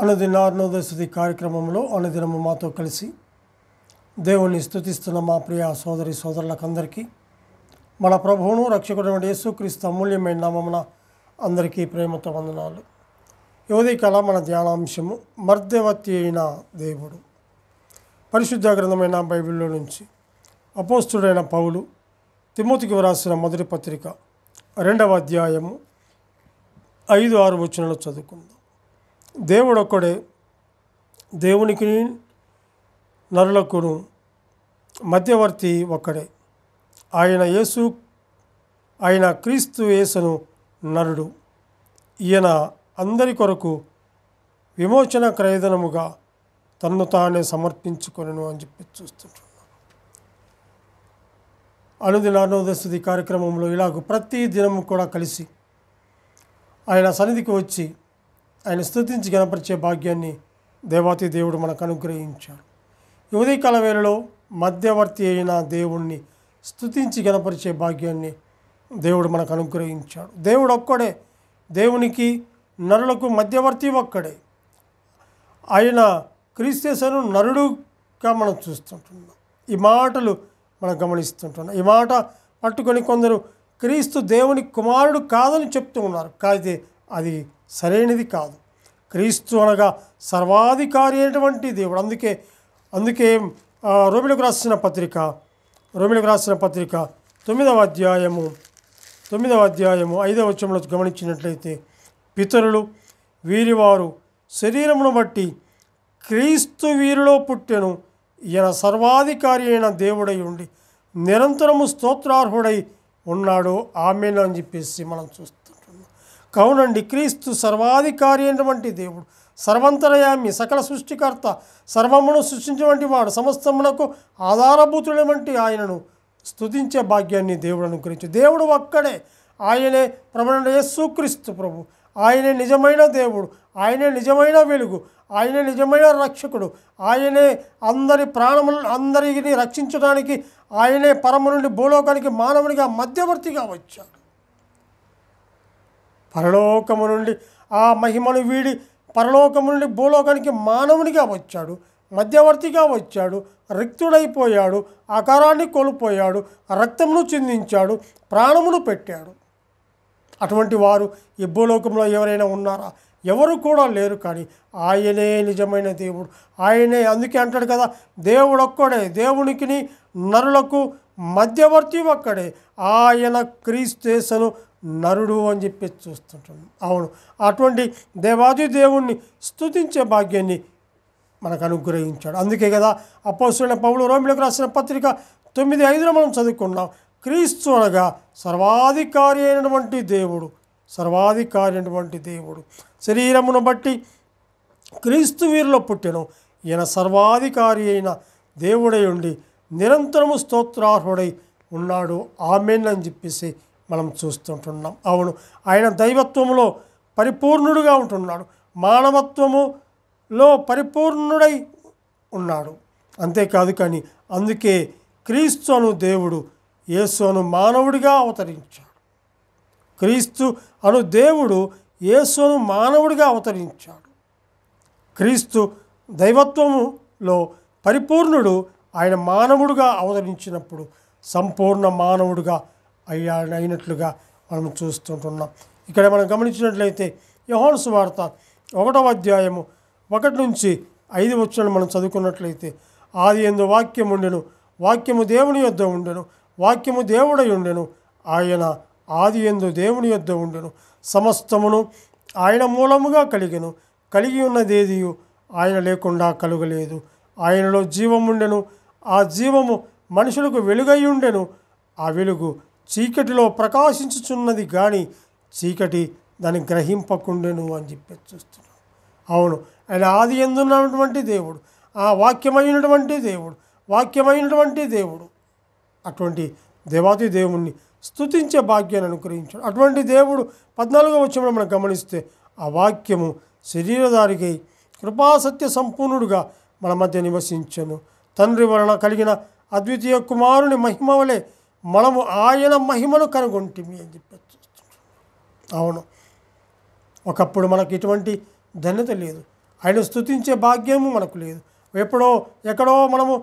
అనుదిన అరుణోదయ కార్యక్రమంలో అనుదినము మాతో కలిసి దేవుణ్ణి స్తుతిస్తున్న మా ప్రియ సోదరి సోదరులకందరికీ మన ప్రభువును రక్షకుడైన యేసుక్రీస్తు అమూల్యమైన నామమున అందరికీ ప్రేమతో వందనాలు. యువదీకాల మన ధ్యానాంశము మధ్యవర్తి అయిన దేవుడు. పరిశుద్ధ గ్రంథమైన బైబిల్లో నుంచి అపోస్తుడైన పౌలు తిమోతికి వ్రాసిన మొదటి పత్రిక 2వ అధ్యాయము 5-6 వచనాలు చదువుకుందాం. దేవుడు ఒక్కడే, దేవునికి నరులకును మధ్యవర్తి ఒక్కడే, ఆయన క్రీస్తు యేసును నరుడు. ఈయన అందరి కొరకు విమోచన క్రయధనముగా తన్ను తానే సమర్పించుకొనెను అని చెప్పి చూస్తుంటున్నాను. అనుదిన అరుణోదయ కార్యక్రమంలో ఇలాగ ప్రతి దినము కూడా కలిసి ఆయన సన్నిధికి వచ్చి ఆయన స్తుతించి గణపరిచే భాగ్యాన్ని దేవాతి దేవుడు మనకు అనుగ్రహించాడు. ఈ ఉదయకాల వేళలో మధ్యవర్తి అయిన దేవుణ్ణి స్తుతించి గణపరిచే భాగ్యాన్ని దేవుడు మనకు అనుగ్రహించాడు. దేవుడు ఒక్కడే, దేవునికి నరులకు మధ్యవర్తి ఒక్కడే. ఆయన క్రీస్తును నరుడుగా మనం చూస్తుంటున్నాం. ఈ మాటలు మనం గమనిస్తుంటున్నాం. ఈ మాట పట్టుకొని కొందరు క్రీస్తు దేవుని కుమారుడు కాదని చెప్తూ ఉన్నారు. కాదే అది సరైనది కాదు. క్రీస్తు అనగా సర్వాధికారి అయినటువంటి దేవుడు. అందుకే రోమిలకు రాసిన పత్రిక 9వ అధ్యాయము 5వ వచనంలో గమనించినట్లయితే, పితరులు వీరివారు శరీరమును బట్టి క్రీస్తు వీరిలో పుట్టెను, ఈయన సర్వాధికారి అయిన దేవుడై ఉండి నిరంతరము స్తోత్రార్హుడై ఉన్నాడు, ఆమేన్ అని చెప్పేసి మనం చూస్తుంటున్నాం. కావునండి, క్రీస్తు సర్వాధికారి అయినటువంటి దేవుడు, సర్వంతరయామి, సకల సృష్టికర్త, సర్వమును సృష్టించినటువంటి వాడు, సమస్తమునకు ఆధారభూతుడైనటువంటి ఆయనను స్తుతించే భాగ్యాన్ని దేవుడు అనుగ్రహించు. దేవుడు ఒక్కడే, ఆయనే ప్రభువైన యేసుక్రీస్తు ప్రభు. ఆయనే నిజమైన దేవుడు, ఆయనే నిజమైన వెలుగు, ఆయనే నిజమైన రక్షకుడు, ఆయనే అందరి ప్రాణములను అందరిని రక్షించడానికి ఆయనే పరము నుండి భూలోకానికి మానవునిగా మధ్యవర్తిగా వచ్చాడు. పరలోకము నుండి ఆ మహిమను వీడి పరలోకము నుండి భూలోకానికి మానవునిగా వచ్చాడు, మధ్యవర్తిగా వచ్చాడు, రిక్తుడైపోయాడు, ఆకారాన్ని కోల్పోయాడు, రక్తమును చిందించాడు, ప్రాణమును పెట్టాడు. అటువంటి వారు ఈ భూలోకంలో ఎవరైనా ఉన్నారా? ఎవరు కూడా లేరు. కానీ ఆయనే నిజమైన దేవుడు, ఆయనే. అందుకే అంటాడు కదా, దేవుడు ఒక్కడే, దేవునికి నరులకు మధ్యవర్తి ఒక్కడే, ఆయన క్రీస్తు యేసును నరుడు అని చెప్పి చూస్తుంటాం. అవును, అటువంటి దేవాది దేవుణ్ణి స్తుతించే భాగ్యాన్ని మనకు అనుగ్రహించాడు. అందుకే కదా అపోస్తలుడైన పౌలు రోమిలకు రాసిన పత్రిక 9:5 మనం చదువుకున్నాం. క్రీస్తు అనగా సర్వాధికారి అయినటువంటి దేవుడు, శరీరమును బట్టి క్రీస్తు వీరిలో పుట్టెను, ఈయన సర్వాధికారి అయిన దేవుడై ఉండి నిరంతరము స్తోత్రార్హుడై ఉన్నాడు, ఆమేన్ అని చెప్పేసి మనం చూస్తుంటున్నాం. అవును, ఆయన దైవత్వములో పరిపూర్ణుడుగా ఉంటున్నాడు, మానవత్వములో పరిపూర్ణుడై ఉన్నాడు. అంతేకాదు, కానీ అందుకే క్రీస్తు అను దేవుడు యేసు అను మానవుడిగా అవతరించాడు. క్రీస్తు అను దేవుడు యేసు అను మానవుడిగా అవతరించాడు. క్రీస్తు దైవత్వములో పరిపూర్ణుడు, ఆయన మానవుడిగా అవతరించినప్పుడు సంపూర్ణ మానవుడిగా అయినట్లుగా మనం చూస్తుంటున్నాం. ఇక్కడ మనం గమనించినట్లయితే యోహాను సువార్త 1వ అధ్యాయము 1-5 వచనాలు మనం చదువుకున్నట్లయితే, ఆదియందు వాక్యము ఉండెను, వాక్యము దేవుని యొద్ద ఉండెను, వాక్యము దేవుడై ఉండెను, ఆయన ఆదియందు దేవుని యొద్ద ఉండెను, సమస్తమును ఆయన మూలముగా కలిగి ఉన్నదేదియు ఆయన లేకుండా కలుగలేదు. ఆయనలో జీవముండెను, ఆ జీవము మనుషులకు వెలుగై ఉండెను, ఆ వెలుగు చీకటిలో ప్రకాశించుచున్నది కానీ చీకటి దాన్ని గ్రహింపకుండెను అని చెప్పి చూస్తున్నాం. అవును, ఆయన ఆది యందున్నటువంటి దేవుడు, ఆ వాక్యమైనటువంటి దేవుడు, అటువంటి దేవాది దేవుణ్ణి స్తుతించే భాగ్యాన్ని అనుగ్రహించాడు. అటువంటి దేవుడు 14వ వచనంలో మనం గమనిస్తే, ఆ వాక్యము శరీరధారికై కృపాసత్య సంపూర్ణుడుగా మన మధ్య నివసించెను, తండ్రి వలన కలిగిన అద్వితీయ కుమారుని మహిమ వలె మనము ఆయన మహిమను కనుగొంటిమి అని చెప్పి చూస్తున్నాం. అవును, ఒకప్పుడు మనకి ఇటువంటి ధన్యత లేదు. ఆయన స్తుతించే భాగ్యము మనకు లేదు. ఎక్కడో మనము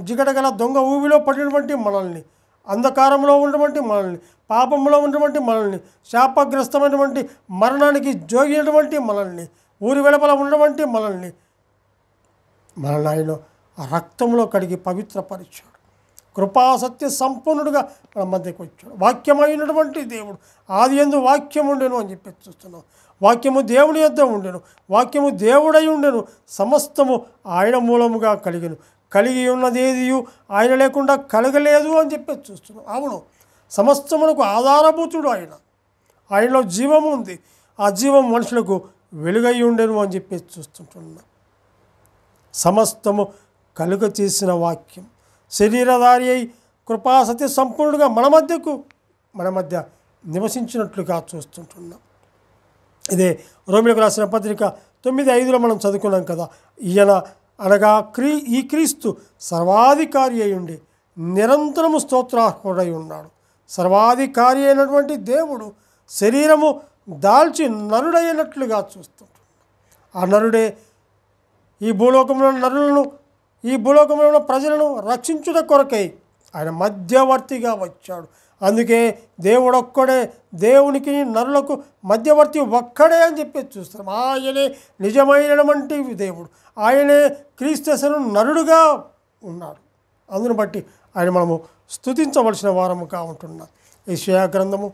జిగటగల దొంగ ఊబిలో పడినటువంటి మనల్ని, అంధకారంలో ఉన్నటువంటి మనల్ని, పాపంలో ఉన్నటువంటి మనల్ని, శాపగ్రస్తమైనటువంటి మరణానికి జోగినటువంటి మనల్ని, ఊరి వెలుపల ఉన్నటువంటి మనల్ని ఆయన ఆ రక్తంలో కడిగి పవిత్రపరిచాడు. కృపాసత్య సంపన్నుడుగా మన మధ్యకు వచ్చాడు. వాక్యమైనటువంటి దేవుడు, ఆది యందు వాక్యం ఉండెను అని చెప్పి చూస్తున్నాం. వాక్యము దేవుని యొద్ద ఉండెను, వాక్యము దేవుడై ఉండెను, సమస్తము ఆయన మూలముగా కలిగి ఉన్నదేదియు ఆయన లేకుండా కలగలేదు అని చెప్పి చూస్తున్నాం. అవును, సమస్తమునకు ఆధారభూతుడు ఆయనలో జీవము ఉంది. ఆ జీవం మనుషులకు వెలుగై ఉండెను అని చెప్పి చూస్తుంటున్నాం. సమస్తము కలుగ చేసిన వాక్యం శరీరధారి అయి కృపాసత్య సంపూర్ణుడుగా మన మధ్య నివసించినట్లుగా చూస్తుంటున్నాం. ఇదే రోమిలకు రాసిన పత్రిక 9:5 మనం చదువుకున్నాం కదా. ఈయన అనగా ఈ క్రీస్తు సర్వాధికారి అయి ఉండి నిరంతరము స్తోత్రార్హుడై ఉన్నాడు. సర్వాధికారి అయినటువంటి దేవుడు శరీరము దాల్చి నరుడైనట్లుగా చూస్తుంటున్నాడు. ఆ నరుడే ఈ భూలోకంలో ఉన్న ప్రజలను రక్షించుట కొరకై ఆయన మధ్యవర్తిగా వచ్చాడు. అందుకే దేవుడొక్కడే, దేవునికి నరులకు మధ్యవర్తి ఒక్కడే అని చెప్పి చూస్తాం. ఆయనే నిజమైనటువంటి దేవుడు, ఆయనే క్రీస్తును నరుడుగా ఉన్నాడు. అందును బట్టి ఆయన మనము స్తుతించవలసిన వారముగా ఉంటున్నాం. యెషయా గ్రంథము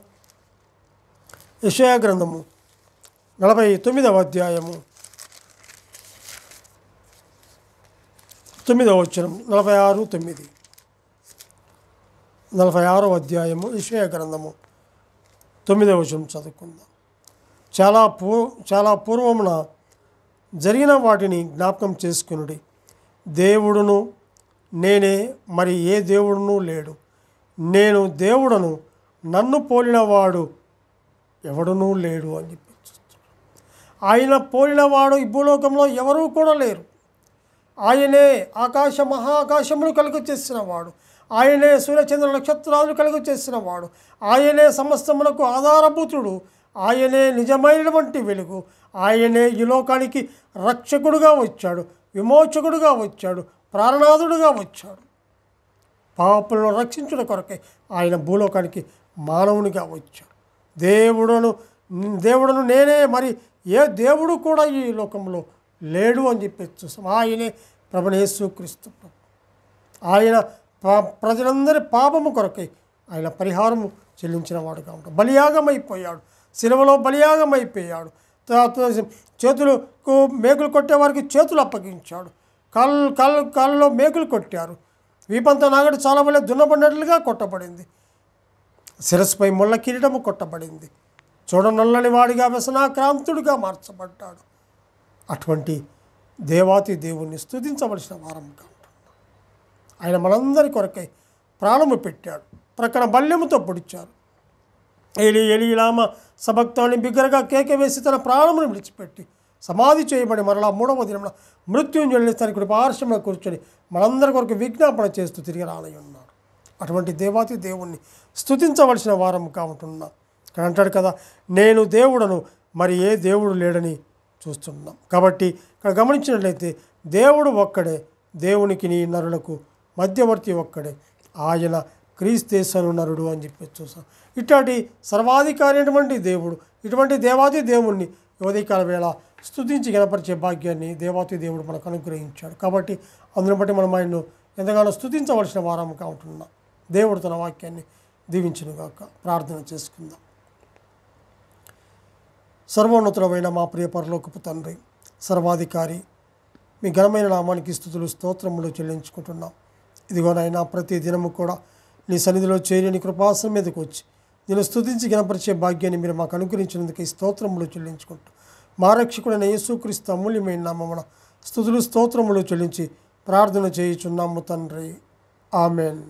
49వ అధ్యాయము 9వ వచనం, 46వ అధ్యాయము యెషయా గ్రంథము 9వ వచనం చదువుకుందాం. చాలా పూర్వమున జరిగిన వాటిని జ్ఞాపకం చేసుకునుడి. దేవుడును నేనే, మరి ఏ దేవుడును లేడు. నేను దేవుడను, నన్ను పోలినవాడు ఎవడునూ లేడు అని చెప్పి చూస్తున్నాడు. ఆయన పోలినవాడు ఈ భూలోకంలో ఎవరూ కూడా లేరు. ఆయనే మహాకాశములు కలుగ చేసినవాడు, ఆయనే సూర్యచంద్ర నక్షత్రాలు కలుగ చేసినవాడు, ఆయనే సమస్తమునకు ఆధారభూతుడు, ఆయనే నిజమైనటువంటి వెలుగు, ఆయనే ఈ లోకానికి రక్షకుడుగా వచ్చాడు, విమోచకుడుగా వచ్చాడు, ప్రాణనాథుడుగా వచ్చాడు. పాపులను రక్షించుట కొరకే ఆయన భూలోకానికి మానవునిగా వచ్చాడు. దేవుడును నేనే, మరి ఏ దేవుడు కూడా ఈ లోకంలో లేడు అని చెప్పి చూస్తాం. ఆయనే ప్రభువైన యేసుక్రీస్తు. ఆయన ప్రజలందరి పాపము కొరకై ఆయన పరిహారము చెల్లించిన వాడుగా ఉంటాడు. బలియాగమైపోయాడు, శిలువలో బలియాగమైపోయాడు. చేతులకు మేకులు కొట్టేవారికి చేతులు అప్పగించాడు. కాళ్ళలో మేకులు కొట్టారు. వీపంతా నాగటి చాలా వల్ల దున్నబడినట్లుగా కొట్టబడింది. శిరస్సుపై ముళ్ళ కిరీటము కొట్టబడింది. చూడనొల్లని వాడిగా వ్యసనాక్రాంతుడిగా మార్చబడ్డాడు. అటువంటి దేవాతి దేవుణ్ణి స్తుతించవలసిన వారంగా ఉంటున్నాం. ఆయన మనందరి కొరకై ప్రాణము పెట్టాడు. ప్రక్కన బల్యముతో పొడిచారు. ఏలి ఏలి లామ సబక్తాని బిగ్గరగా కేక వేసి తన ప్రాణమును విడిచిపెట్టి సమాధి చేయబడి మరలా 3వ దినమున మృత్యుంజయుని తన కుడి పార్శ్వమున కూర్చొని మనందరి కొరకు విజ్ఞాపన చేస్తూ తిరిగి రానై ఉన్నాడు. అటువంటి దేవాతి దేవుణ్ణి స్తుతించవలసిన వారంగా ఉంటున్నాం. ఇక్కడ అంటాడు కదా, నేను దేవుడను, మరి ఏ దేవుడు లేడని చూస్తున్నాం. కాబట్టి ఇక్కడ గమనించినట్లయితే దేవుడు ఒక్కడే, దేవునికి నీ నరులకు మధ్యవర్తి ఒక్కడే, ఆయన క్రీస్తేసను నరుడు అని చెప్పి చూస్తాం. ఇట్లాంటి సర్వాధికారి అయినటువంటి దేవుడు, ఇటువంటి దేవాది దేవుణ్ణి ఉదయకాల వేళ స్తుతించి గణపరిచే భాగ్యాన్ని దేవాతి దేవుడు మనకు అనుగ్రహించాడు. కాబట్టి అందుని బట్టి మనం ఆయన్ను ఎంతగానో స్తుతించవలసిన వారంగా ఉంటున్నాం. దేవుడు తన వాక్యాన్ని దీవించునుగాక. ప్రార్థన చేసుకుందాం. సర్వోన్నతుడమైన మా ప్రియ పరలోకపు తండ్రి, సర్వాధికారి, మీ ఘనమైన నామానికి స్తుతులు స్తోత్రములు చెల్లించుకుంటున్నాం. ఇదిగోనైనా ప్రతి దినము కూడా నీ సన్నిధిలో చేరి నీ కృపాసనం మీదకు వచ్చి నేను స్తుతించి గణపరిచే భాగ్యాన్ని మీరు మాకు అనుగ్రహించినందుకు ఈ స్తోత్రములు చెల్లించుకుంటూ మా రక్షకుడైన యేసుక్రీస్తు అమూల్యమైన నామమున స్తుతులు స్తోత్రములు చెల్లించి ప్రార్థన చేయుచున్నాము తండ్రి. ఆమెన్.